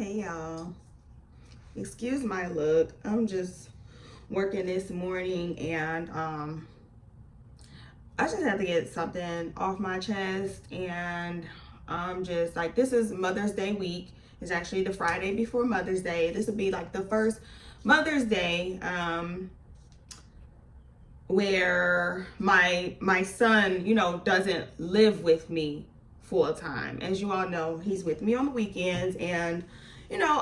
Hey y'all, excuse my look. I'm just working this morning and I just had to get something off my chest, and I'm just like, this is Mother's Day week. It's actually the Friday before Mother's Day. This will be like the first Mother's Day where my son, doesn't live with me full time. As you all know, he's with me on the weekends, and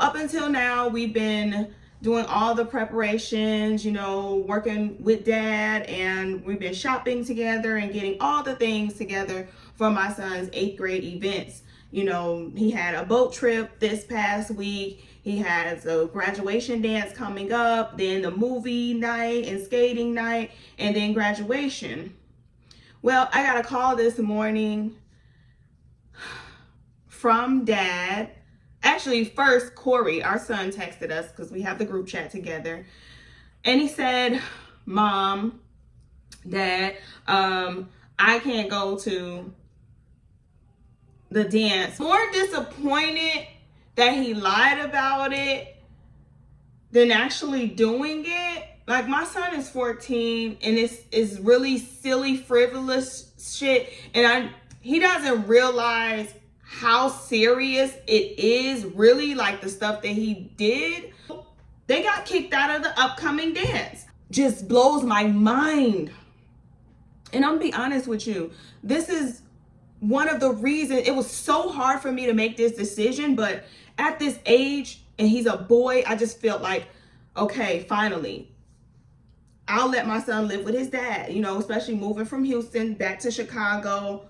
up until now we've been doing all the preparations, working with dad, and we've been shopping together and getting all the things together for my son's 8th grade events. He had a boat trip this past week. He has a graduation dance coming up, then the movie night and skating night, and then graduation. Well, I got a call this morning from dad. Actually, first, Corey, our son, texted us because we have the group chat together. And he said, Mom, Dad, I can't go to the dance. More disappointed that he lied about it than actually doing it. Like, my son is 14 and it's really silly, frivolous shit. And he doesn't realize how serious it is, really, like the stuff that he did. They got kicked out of the upcoming dance. Just blows my mind. And I'm gonna be honest with you, this is one of the reasons it was so hard for me to make this decision. But at this age, and he's a boy, I just felt like, okay, finally, I'll let my son live with his dad, especially moving from Houston back to Chicago.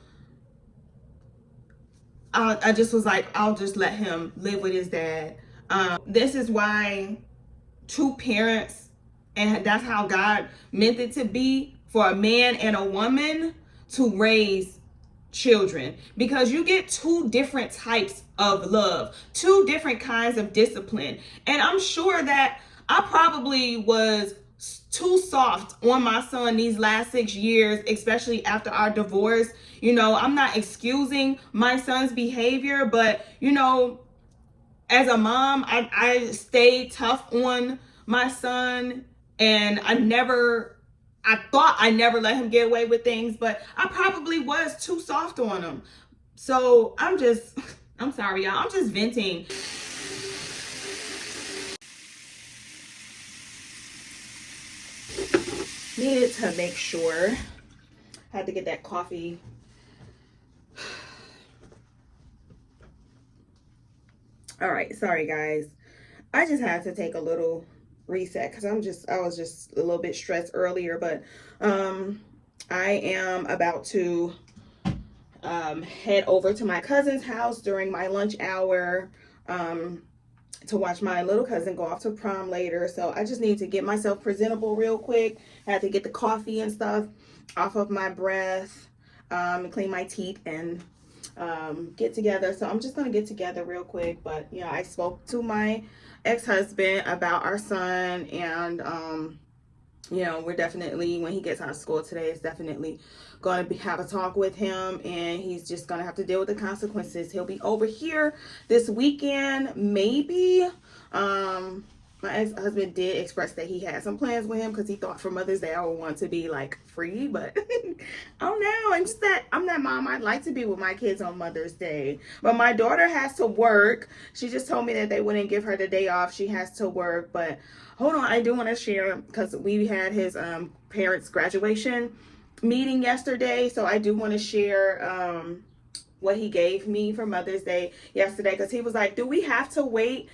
I just was like, I'll just let him live with his dad. This is why two parents, and that's how God meant it to be, for a man and a woman to raise children, because you get two different types of love, two different kinds of discipline. And I'm sure that I probably was too soft on my son these last 6 years, especially after our divorce. I'm not excusing my son's behavior, but as a mom, I stayed tough on my son, and I thought I never let him get away with things, but I probably was too soft on him. So I'm sorry, y'all. I'm just venting. Needed to make sure. Had to get that coffee. All right, sorry guys. I just had to take a little reset because I was just a little bit stressed earlier, but I am about to head over to my cousin's house during my lunch hour to watch my little cousin go off to prom later. So I just need to get myself presentable real quick. I had to get the coffee and stuff off of my breath, and clean my teeth and get together. So I'm just gonna get together real quick. But I spoke to my ex-husband about our son, and we're definitely, when he gets out of school today, it's definitely going to have a talk with him, and he's just going to have to deal with the consequences. He'll be over here this weekend, maybe. My ex-husband did express that he had some plans with him because he thought for Mother's Day I would want to be like free, but oh no, I'm that mom. I'd like to be with my kids on Mother's Day, but my daughter has to work. She just told me that they wouldn't give her the day off. She has to work. But hold on, I do want to share, because we had his parents' graduation meeting yesterday, so I do want to share what he gave me for Mother's Day yesterday, because he was like, do we have to wait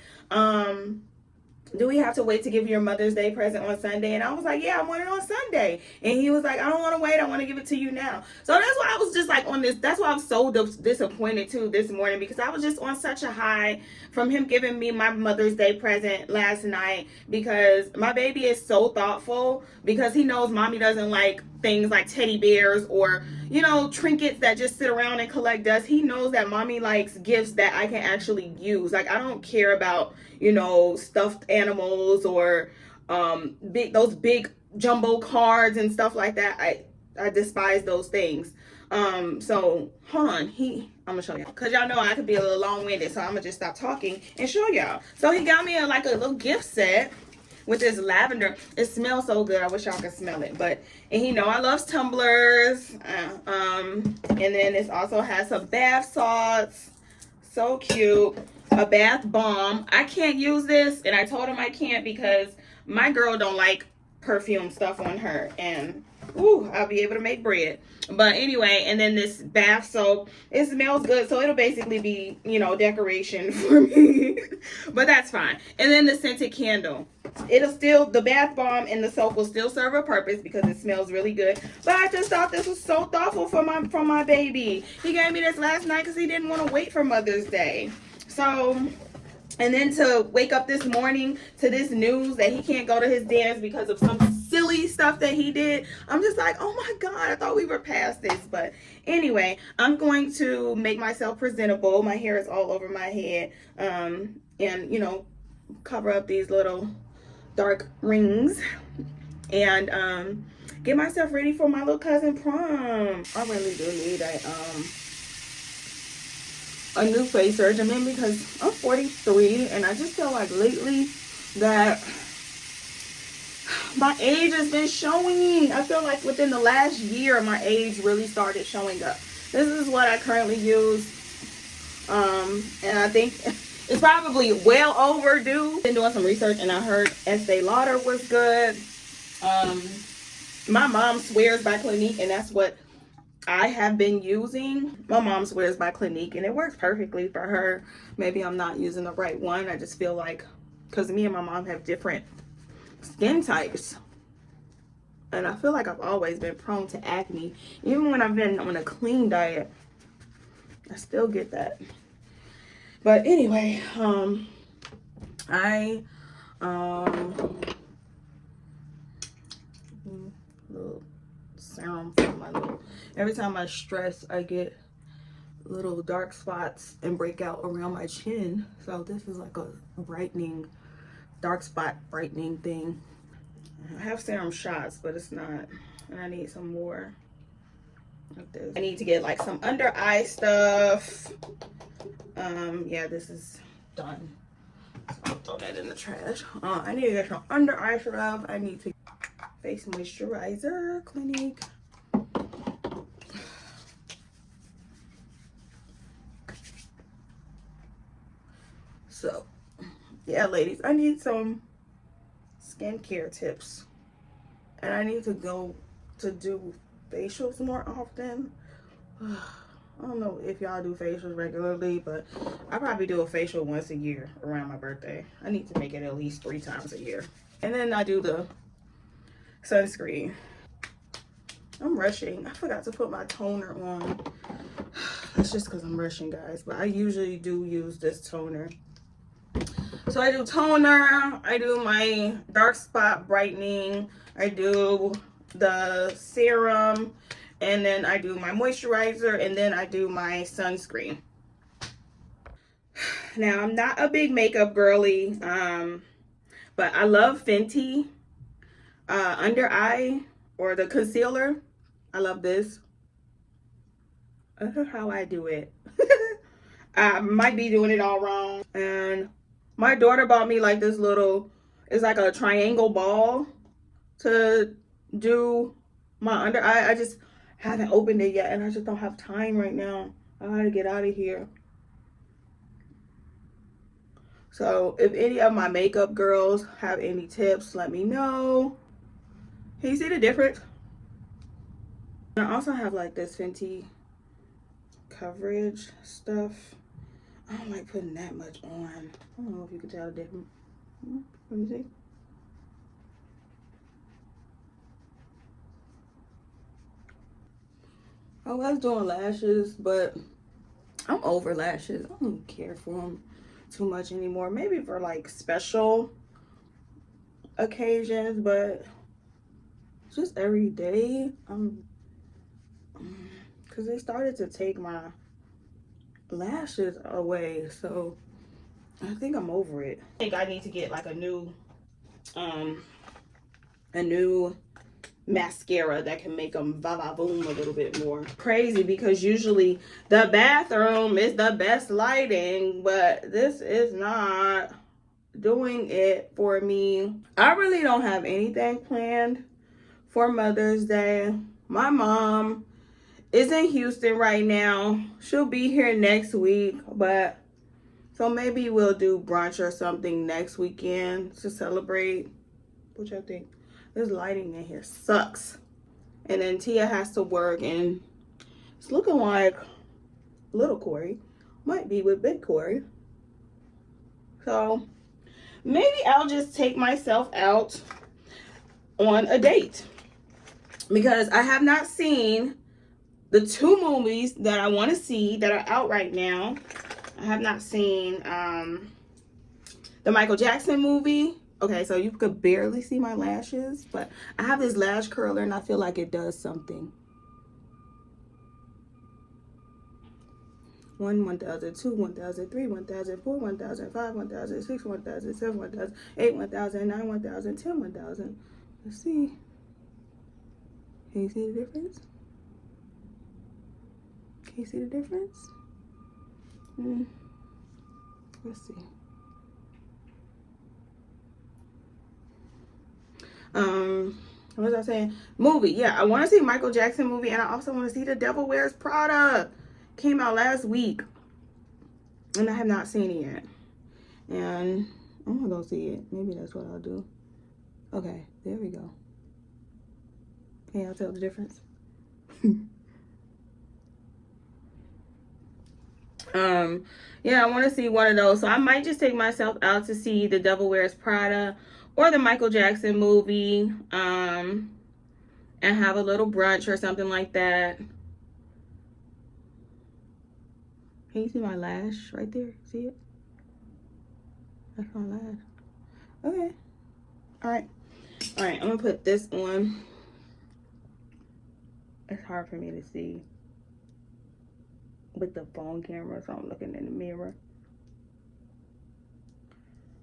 to give your Mother's Day present on Sunday? And I was like, yeah, I want it on Sunday. And he was like, I don't want to wait. I want to give it to you now. So that's why I was just like on this. That's why I was so disappointed too this morning, because I was just on such a high from him giving me my Mother's Day present last night, because my baby is so thoughtful, because he knows mommy doesn't like things like teddy bears or trinkets that just sit around and collect dust. He knows that mommy likes gifts that I can actually use. Like, I don't care about stuffed animals or those big jumbo cards and stuff like that. I despise those things. So hold on, I'm gonna show y'all, cause y'all know I could be a little long-winded, so I'm gonna just stop talking and show y'all. So he got me like a little gift set with this lavender. It smells so good. I wish y'all could smell it. But, and he know I love tumblers. And then this also has some bath salts. So cute. A bath bomb. I can't use this, and I told him I can't because my girl don't like perfume stuff on her, and ooh, I'll be able to make bread. But anyway, and then this bath soap, it smells good, so it'll basically be, you know, decoration for me. But that's fine. And then the scented candle, it'll still, the bath bomb and the soap will still serve a purpose because it smells really good. But I just thought this was so thoughtful for my baby. He gave me this last night because he didn't want to wait for Mother's Day. So, and then to wake up this morning to this news that he can't go to his dance because of some silly stuff that he did, I'm just like, oh my God, I thought we were past this. But anyway, I'm going to make myself presentable. My hair is all over my head. And, you know, cover up these little dark rings. And get myself ready for my little cousin prom. I really do need a new face regimen because I'm 43 and I just feel like lately that my age has been showing. I feel like within the last year my age really started showing up. This is what I currently use, and I think it's probably well overdue. Been doing some research and I heard Estee Lauder was good. My mom swears by Clinique, and that's what I have been using. My mom swears by Clinique and it works perfectly for her. Maybe I'm not using the right one. I just feel like, because me and my mom have different skin types, and I feel like I've always been prone to acne. Even when I've been on a clean diet, I still get that. But anyway, little serum for my little, every time I stress I get little dark spots and break out around my chin, so this is like a brightening, dark spot brightening thing. I have serum shots, but it's not, and I need some more of this. I need to get like some under eye stuff. Yeah, this is done, so I'll throw that in the trash. I need to get some under eye stuff. I need to face moisturizer, Clinique. So yeah, ladies, I need some skincare tips, and I need to go to do facials more often. I don't know if y'all do facials regularly, but I probably do a facial once a year around my birthday. I need to make it at least 3 times a year. And then I do the sunscreen. I'm rushing. I forgot to put my toner on. That's just because I'm rushing, guys, but I usually do use this toner. So I do toner, I do my dark spot brightening, I do the serum, and then I do my moisturizer, and then I do my sunscreen. Now, I'm not a big makeup girly, but I love Fenty under eye, or the concealer. I love this. That's how I do it. I might be doing it all wrong. And my daughter bought me like this little, it's like a triangle ball to do my under eye. I just haven't opened it yet, and I just don't have time right now. I gotta get out of here. So if any of my makeup girls have any tips, let me know. Can you see the difference? And I also have like this Fenty coverage stuff. I don't like putting that much on. I don't know if you can tell the difference. Let me see. I was doing lashes, but I'm over lashes. I don't care for them too much anymore. Maybe for like special occasions, but just every day, because they started to take my lashes away, so I think I'm over it. I think I need to get like a new mascara that can make them va-va-boom a little bit more. Crazy, because usually the bathroom is the best lighting, but this is not doing it for me. I really don't have anything planned for Mother's Day. My mom is in Houston right now. She'll be here next week, but so maybe we'll do brunch or something next weekend to celebrate. What y'all think? This lighting in here sucks. And then Tia has to work, and it's looking like little Corey might be with big Corey. So maybe I'll just take myself out on a date, because I have not seen the 2 movies that I want to see that are out right now. I have not seen the Michael Jackson movie. Okay, so you could barely see my lashes, but I have this lash curler and I feel like it does something. 1, 1,000, 2, 1,000, 3, 1,000, 4, 1,000, 5, 1,000, 6, 1,000, 7, 1,000, 8, 1,000, 9, 1,000, 10, 1,000. Let's see. Can you see the difference? Can you see the difference? Let's see. What was I saying? Movie. Yeah, I want to see Michael Jackson movie, and I also want to see The Devil Wears Prada. Came out last week, and I have not seen it yet. And I'm gonna go see it. Maybe that's what I'll do. Okay, there we go. Can y'all tell the difference? Yeah, I want to see one of those. So I might just take myself out to see The Devil Wears Prada or the Michael Jackson movie, and have a little brunch or something like that. Can you see my lash right there? See it? That's my lash. Okay. All right. I'm gonna put this on. It's hard for me to see with the phone camera, so I'm looking in the mirror.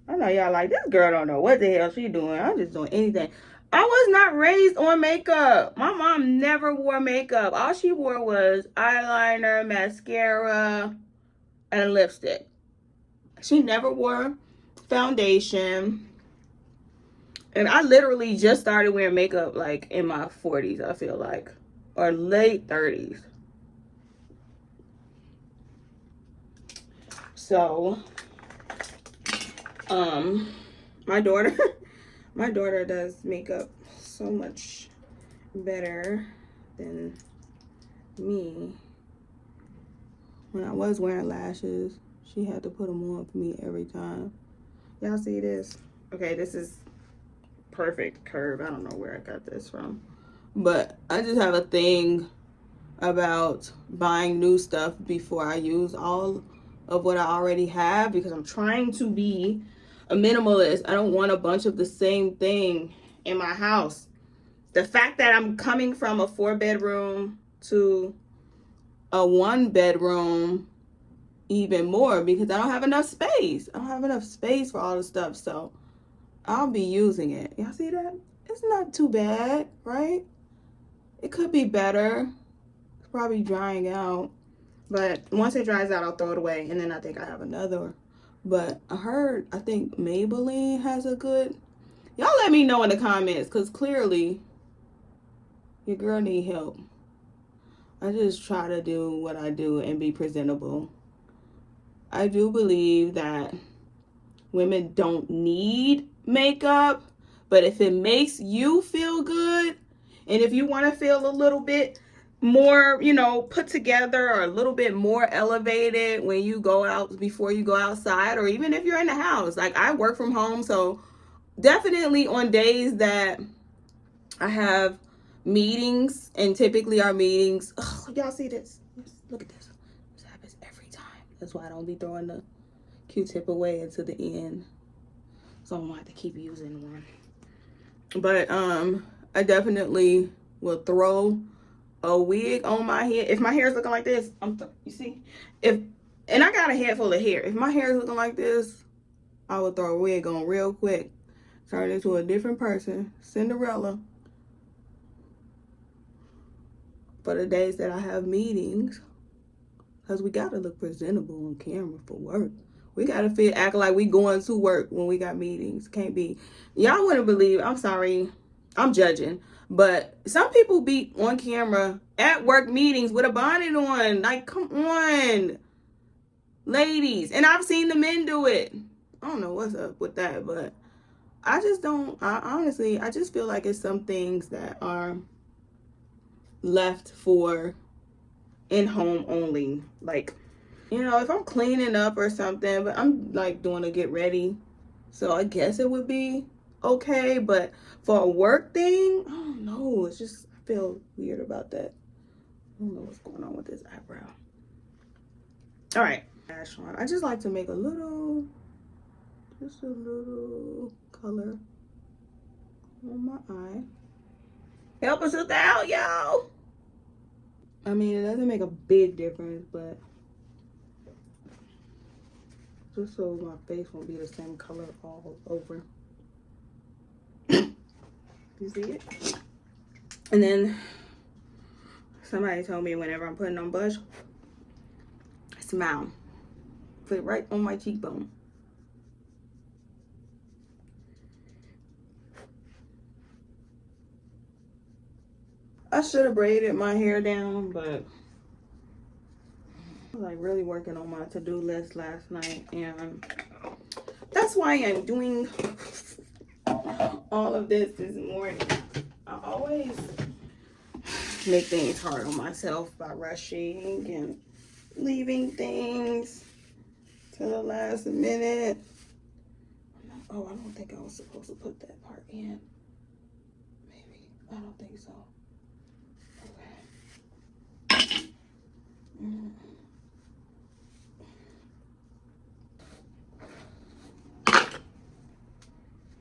I know y'all like, this girl don't know what the hell she doing. I'm just doing anything. I was not raised on makeup. My mom never wore makeup. All she wore was eyeliner, mascara, and lipstick. She never wore foundation. And I literally just started wearing makeup like in my 40s, I feel like, or late 30s. So, my daughter does makeup so much better than me. When I was wearing lashes, she had to put them on for me every time. Y'all see this? Okay, this is perfect curve. I don't know where I got this from, but I just have a thing about buying new stuff before I use all of what I already have, because I'm trying to be a minimalist. I don't want a bunch of the same thing in my house. The fact that I'm coming from a 4-bedroom to a 1-bedroom, even more, because I don't have enough space. I don't have enough space for all the stuff, so I'll be using it. Y'all see that? It's not too bad, right? It could be better. It's probably drying out, but once it dries out, I'll throw it away, and then I think I have another. But I think Maybelline has a good. Y'all let me know in the comments, because clearly your girl need help. I just try to do what I do and be presentable. I do believe that women don't need makeup, but if it makes you feel good, and if you want to feel a little bit more, put together, or a little bit more elevated when you go out, before you go outside, or even if you're in the house. Like, I work from home, so definitely on days that I have meetings, and typically our meetings, y'all see this? Look at this. This happens every time. That's why I don't be throwing the Q-tip away into the end, so I'm gonna have to keep using one. But I definitely will throw a wig on my head. If my hair is looking like this, you see, and I got a head full of hair. If my hair is looking like this, I would throw a wig on real quick, turn into a different person, Cinderella. for the days that I have meetings, because we got to look presentable on camera for work. We got to act like we going to work when we got meetings. Can't be. Y'all wouldn't believe, I'm sorry, I'm judging, but some people be on camera at work meetings with a bonnet on. Like, come on, ladies. And I've seen the men do it. I don't know what's up with that, but I just don't. Honestly, I just feel like it's some things that are left for in-home only. Like, you know, if I'm cleaning up or something, but I'm like doing a get ready, so I guess it would be okay. But for a work thing, I don't know. It's just, I feel weird about that. I don't know what's going on with this eyebrow. All right, I just like to make a little, just a little color on my eye. Help us out, y'all. I mean, it doesn't make a big difference, but just so my face won't be the same color all over. You see it? And then somebody told me whenever I'm putting on blush, smile. Put it right on my cheekbone. I should have braided my hair down, but I was like really working on my to-do list last night, and that's why I'm doing all of this morning. I always make things hard on myself by rushing and leaving things to the last minute. Oh, I don't think I was supposed to put that part in. Maybe. I don't think so. Okay. I'm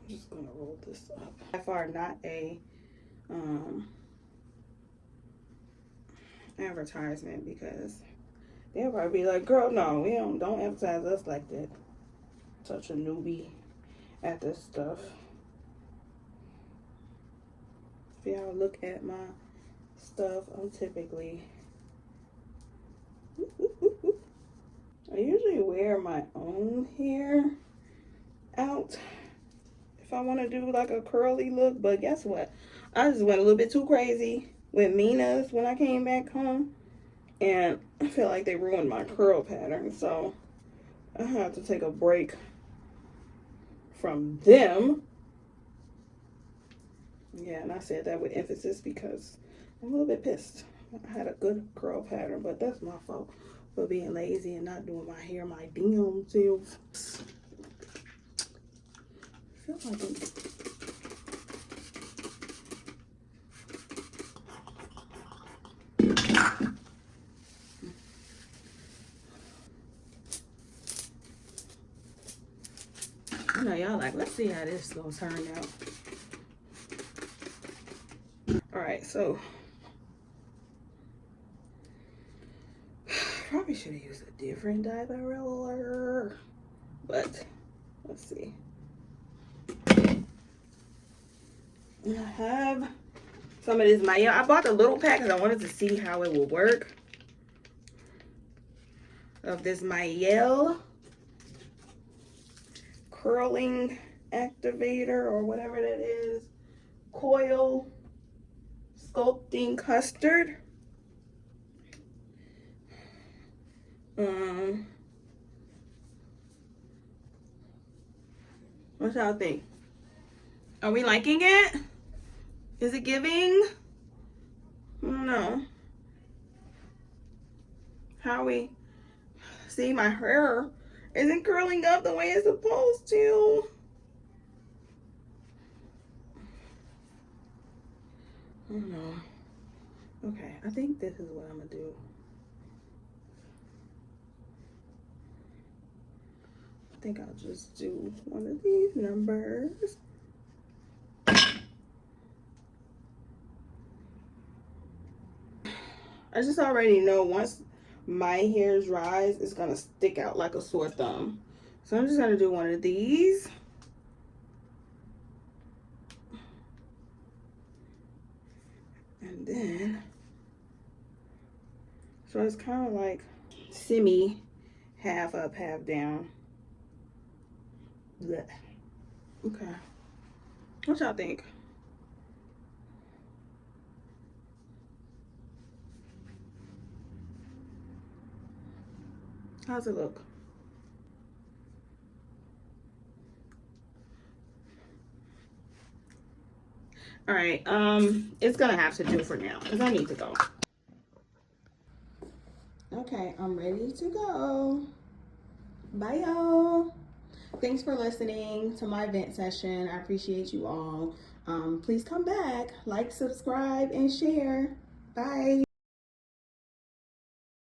just gonna roll this up. By far not a advertisement, because they'll probably be like, girl, no, we don't advertise us like that. Such a newbie at this stuff. If y'all look at my stuff, I'm typically I usually wear my own hair out if I want to do like a curly look, but guess what? I just went a little bit too crazy with Mina's when I came back home, and I feel like they ruined my curl pattern, so I had to take a break from them. Yeah, and I said that with emphasis because I'm a little bit pissed. I had a good curl pattern, but that's my fault for being lazy and not doing my hair my damn self. I feel like I know y'all like, let's see how this gonna turn out. All right, so probably should have used a different dye roller, but let's see. I have some of this Mayel. I bought the little pack because I wanted to see how it will work. Of this Mayel curling activator or whatever that is. Coil sculpting custard. What y'all think? Are we liking it? Is it giving? I don't know. How we see my hair isn't curling up the way it's supposed to. I don't know. Okay, I think this is what I'm gonna do. I think I'll just do one of these numbers. I just already know once my hair dries, it's gonna stick out like a sore thumb. So I'm just gonna do one of these. And then So it's kind of like semi half up, half down. Blech. Okay. What y'all think? How's it look? All right, it's gonna have to do for now because I need to go. Okay, I'm ready to go. Bye, y'all. Thanks for listening to my vent session. I appreciate you all. Please come back, like, subscribe, and share. Bye.